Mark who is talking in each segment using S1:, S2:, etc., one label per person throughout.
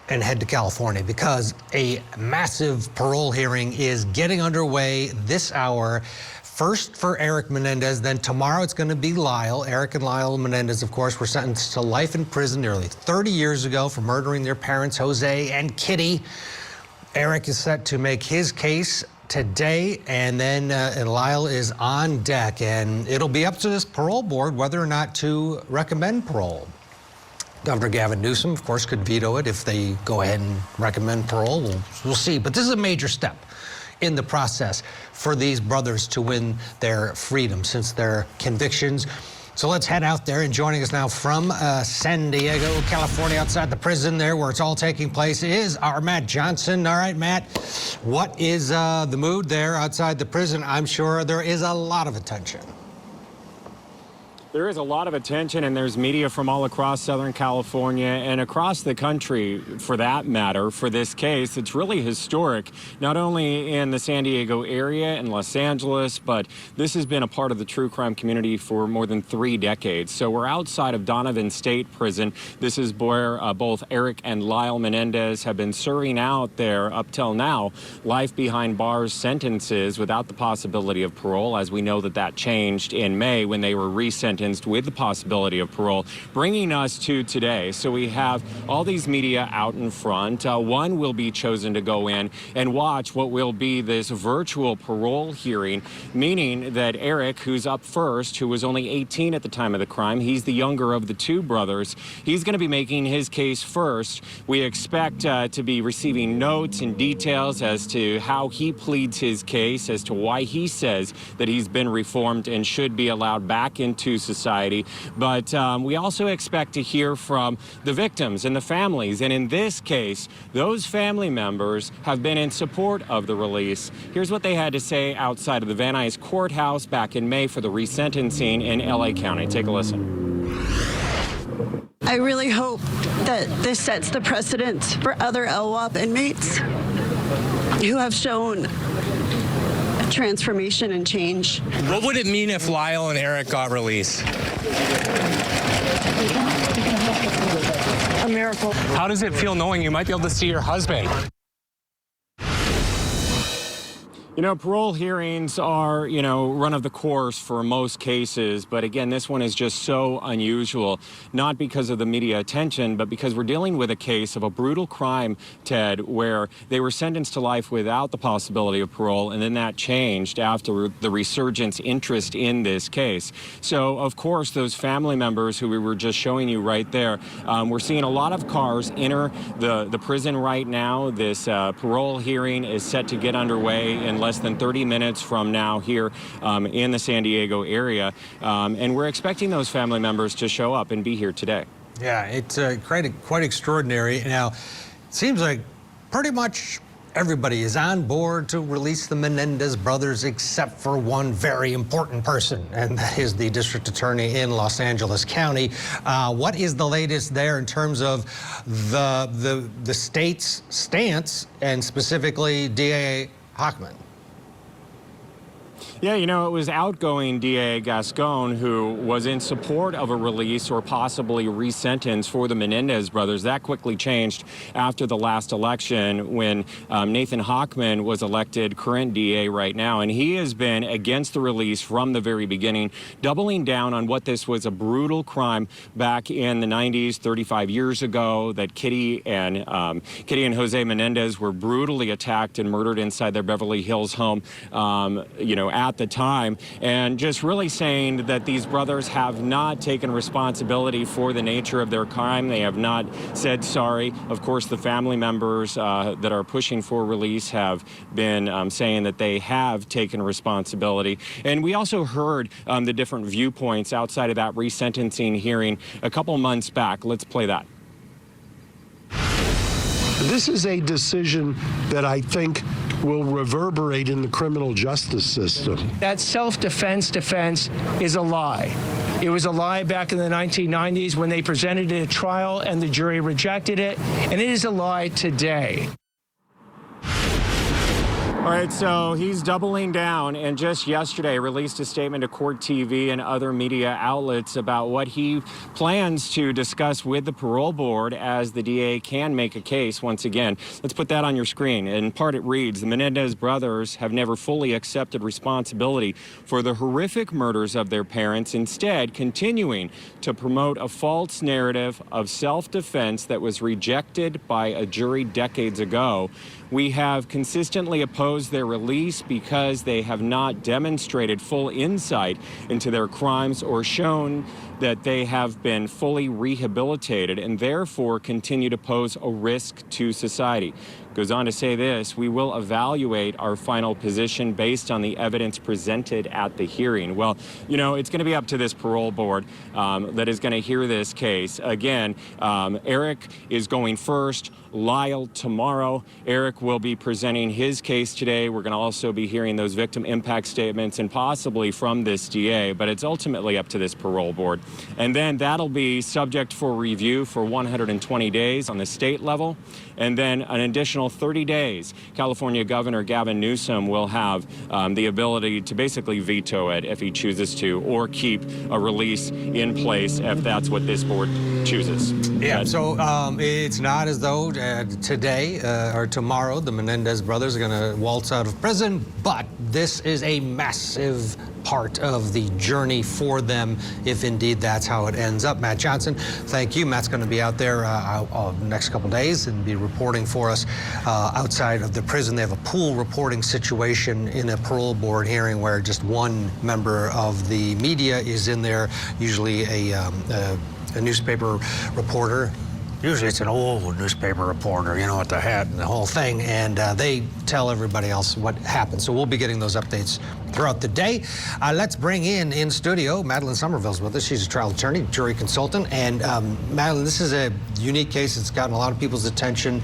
S1: and head to California because a massive parole hearing is getting underway this hour. First for Erik Menendez, then tomorrow it's going to be Lyle. Erik and Lyle Menendez, of course, were sentenced to life in prison nearly 30 years ago for murdering their parents, Jose and Kitty. Erik is set to make his case today, and then Lyle is on deck, and it'll be up to this parole board whether or not to recommend parole. Governor Gavin Newsom, of course, could veto it if they go ahead and recommend parole. We'll see. But this is a major step in the process for these brothers to win their freedom since their convictions. So let's head out there, and joining us now from San Diego, California, outside the prison there where it's all taking place, is our Matt Johnson. All right, Matt, what is the mood there outside the prison? I'm sure there is a lot of attention.
S2: There is a lot of attention, and there's media from all across Southern California and across the country, for that matter, for this case. It's really historic, not only in the San Diego area and Los Angeles, but this has been a part of the true crime community for more than 3 decades. So we're outside of Donovan State Prison. This is where both Erik and Lyle Menendez have been serving out their, up till now, life behind bars sentences without the possibility of parole, as we know that changed in May when they were resentenced with the possibility of parole, bringing us to today. So we have all these media out in front. One will be chosen to go in and watch what will be this virtual parole hearing, meaning that Erik, who's up first, who was only 18 at the time of the crime, he's the younger of the 2 brothers, he's going to be making his case first. We expect to be receiving notes and details as to how he pleads his case, as to why he says that he's been reformed and should be allowed back into society. But we also expect to hear from the victims and the families. And in this case, those family members have been in support of the release. Here's what they had to say outside of the Van Nuys courthouse back in May for the resentencing in LA County. Take a listen.
S3: I really hope that this sets the precedent for other LWOP inmates who have shown transformation and change.
S4: What would it mean if Lyle and Erik got released?
S3: A miracle.
S4: How does it feel knowing you might be able to see your husband?
S2: You know, parole hearings are, run of the course for most cases. But again, this one is just so unusual, not because of the media attention, but because we're dealing with a case of a brutal crime, Ted, where they were sentenced to life without the possibility of parole. And then that changed after the resurgence interest in this case. So, of course, those family members who we were just showing you right there, we're seeing a lot of cars enter the prison right now. This parole hearing is set to get underway in less than 30 minutes from now here in the San Diego area. And we're expecting those family members to show up and be here today.
S1: Yeah, it's quite extraordinary. Now, it seems like pretty much everybody is on board to release the Menendez brothers except for one very important person, and that is the district attorney in Los Angeles County. What is the latest there in terms of the state's stance, and specifically DA Hochman?
S2: Yeah, it was outgoing DA Gascon who was in support of a release or possibly resentence for the Menendez brothers. That quickly changed after the last election when Nathan Hochman was elected current DA right now. And he has been against the release from the very beginning, doubling down on what this was a brutal crime back in the 90s, 35 years ago, that Kitty and Jose Menendez were brutally attacked and murdered inside their Beverly Hills home, at the time, and just really saying that these brothers have not taken responsibility for the nature of their crime. They have not said sorry. Of course, the family members that are pushing for release have been saying that they have taken responsibility. And we also heard the different viewpoints outside of that resentencing hearing a couple months back. Let's play that.
S5: This is a decision that I think will reverberate in the criminal justice system.
S6: That self-defense defense is a lie. It was a lie back in the 1990s when they presented it at trial and the jury rejected it, and it is a lie today.
S2: All right, so he's doubling down and just yesterday released a statement to Court TV and other media outlets about what he plans to discuss with the parole board as the DA can make a case once again. Let's put that on your screen. In part, it reads, the Menendez brothers have never fully accepted responsibility for the horrific murders of their parents, instead continuing to promote a false narrative of self-defense that was rejected by a jury decades ago. We have consistently opposed their release because they have not demonstrated full insight into their crimes or shown that they have been fully rehabilitated and therefore continue to pose a risk to society. Goes on to say this, we will evaluate our final position based on the evidence presented at the hearing. Well, you know, it's going to be up to this parole board that is going to hear this case. Again, Erik is going first, Lyle tomorrow. Erik will be presenting his case today. We're going to also be hearing those victim impact statements and possibly from this DA, but it's ultimately up to this parole board. And then that'll be subject for review for 120 days on the state level. And then an additional 30 days, California Governor Gavin Newsom will have the ability to basically veto it if he chooses to, or keep a release in place if that's what this board chooses.
S1: Yeah, so it's not as though today or tomorrow the Menendez brothers are going to waltz out of prison, but this is a massive part of the journey for them, if indeed that's how it ends up. Matt Johnson, thank you. Matt's going to be out there next couple days and be reporting for us outside of the prison. They have a pool reporting situation in a parole board hearing where just one member of the media is in there, usually a newspaper reporter. Usually it's an old newspaper reporter, you know, with the hat and the whole thing, and they tell everybody else what happened. So we'll be getting those updates throughout the day. Let's bring in studio, Madeline Somerville's with us. She's a trial attorney, jury consultant, and Madeline, this is a unique case. It's gotten a lot of people's attention.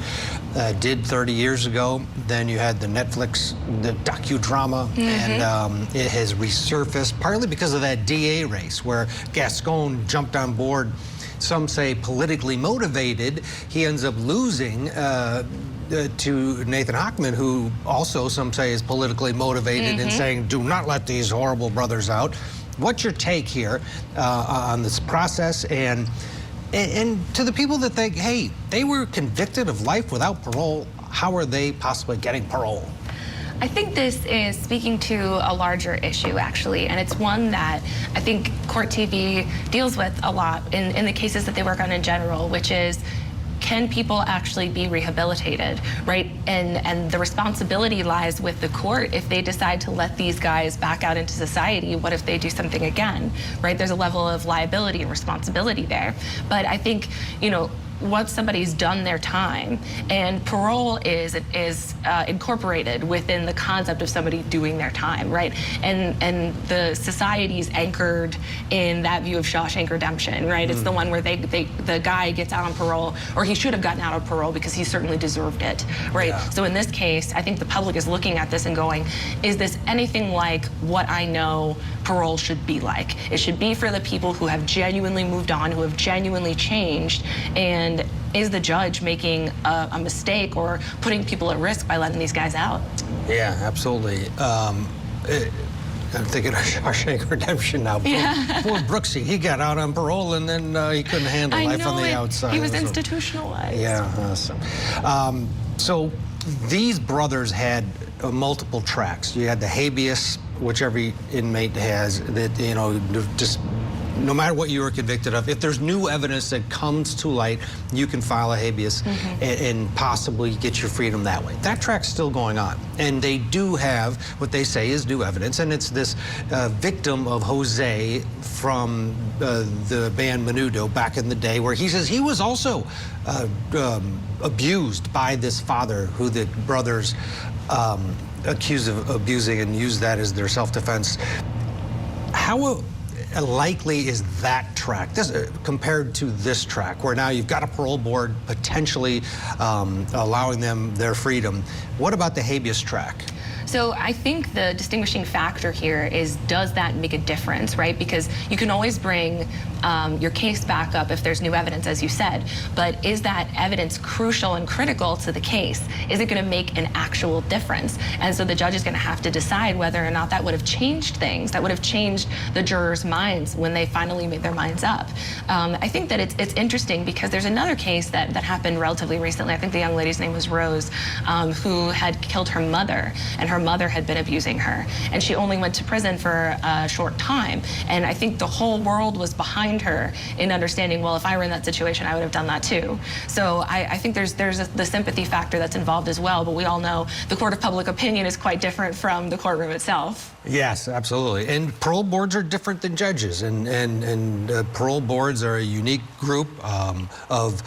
S1: Did 30 years ago. Then you had the Netflix, the docudrama, and it has resurfaced partly because of that DA race where Gascon jumped on board. Some say politically motivated. He ends up losing to Nathan Hochman, who also some say is politically motivated and saying, do not let these horrible brothers out. What's your take here on this process? And to the people that think, hey, they were convicted of life without parole, how are they possibly getting parole?
S7: I think this is speaking to a larger issue, actually, and it's one that I think Court TV deals with a lot in the cases that they work on in general, which is, can people actually be rehabilitated, right? And the responsibility lies with the court if they decide to let these guys back out into society. What if they do something again, right? There's a level of liability and responsibility there. But I think, you know, once somebody's done their time, and parole is incorporated within the concept of somebody doing their time, right? And the society's anchored in that view of Shawshank Redemption, right? It's the one where the guy gets out on parole, or he should have gotten out on parole because he certainly deserved it, right? Yeah. So in this case, I think the public is looking at this and going, is this anything like what I know parole should be like? It should be for the people who have genuinely moved on, who have genuinely changed, and is the judge making a mistake or putting people at risk by letting these guys out? Yeah,
S1: absolutely. I'm thinking of Shawshank Redemption now.
S7: Yeah.
S1: Poor Brooksy, he got out on parole and then he couldn't handle life on the outside.
S7: He was institutionalized.
S1: Yeah, awesome. So these brothers had multiple tracks. You had the habeas, which every inmate has, that, you know, just no matter what you were convicted of, if there's new evidence that comes to light, you can file a habeas and possibly get your freedom that way. That track's still going on. And they do have what they say is new evidence, and it's this victim of Jose from the band Menudo back in the day, where he says he was also abused by this father who the brothers accused of abusing and used that as their self-defense. How likely is that track compared to this track, where now you've got a parole board potentially allowing them their freedom? What about the habeas track?
S7: So I think the distinguishing factor here is, does that make a difference, right? Because you can always bring your case back up if there's new evidence, as you said. But is that evidence crucial and critical to the case? Is it going to make an actual difference? And so the judge is going to have to decide whether or not that would have changed things, that would have changed the jurors' minds when they finally made their minds up. I think that it's interesting because there's another case that happened relatively recently. I think the young lady's name was Rose, who had killed her mother, and her mother had been abusing her. And she only went to prison for a short time. And I think the whole world was behind her in understanding, well, if I were in that situation, I would have done that too. So I think there's the sympathy factor that's involved as well, but we all know the court of public opinion is quite different from the courtroom itself.
S1: Yes, absolutely. And parole boards are different than judges, and parole boards are a unique group of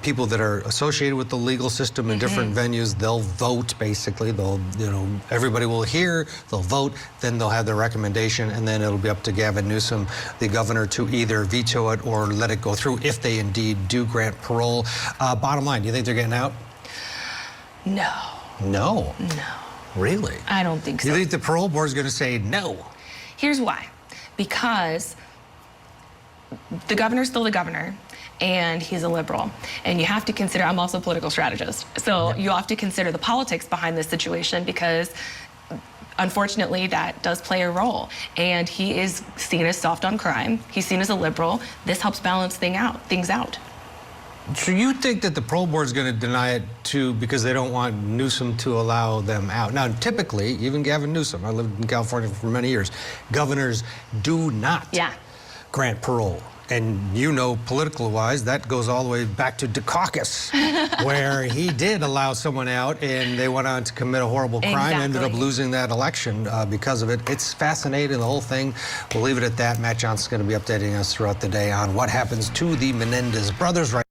S1: people that are associated with the legal system in different venues. They'll vote, basically. They'll, everybody will hear, they'll vote, then they'll have their recommendation, and then it'll be up to Gavin Newsom, the governor, to either veto it or let it go through if they indeed do grant parole. Bottom line, do you think they're getting out?
S7: No.
S1: No?
S7: No.
S1: Really?
S7: I don't think so.
S1: You think the parole board is going to say no?
S7: Here's why. Because the governor's still the governor, and he's a liberal. And you have to consider, I'm also a political strategist, so you have to consider the politics behind this situation because unfortunately that does play a role. And he is seen as soft on crime. He's seen as a liberal. This helps balance things out.
S1: So you think that the parole board is going to deny it too because they don't want Newsom to allow them out? Now, typically, even Gavin Newsom, I lived in California for many years, governors do not grant parole. And politically-wise, that goes all the way back to Dukakis, where he did allow someone out and they went on to commit a horrible crime, ended up losing that election because of it. It's fascinating, the whole thing. We'll leave it at that. Matt Johnson's going to be updating us throughout the day on what happens to the Menendez brothers right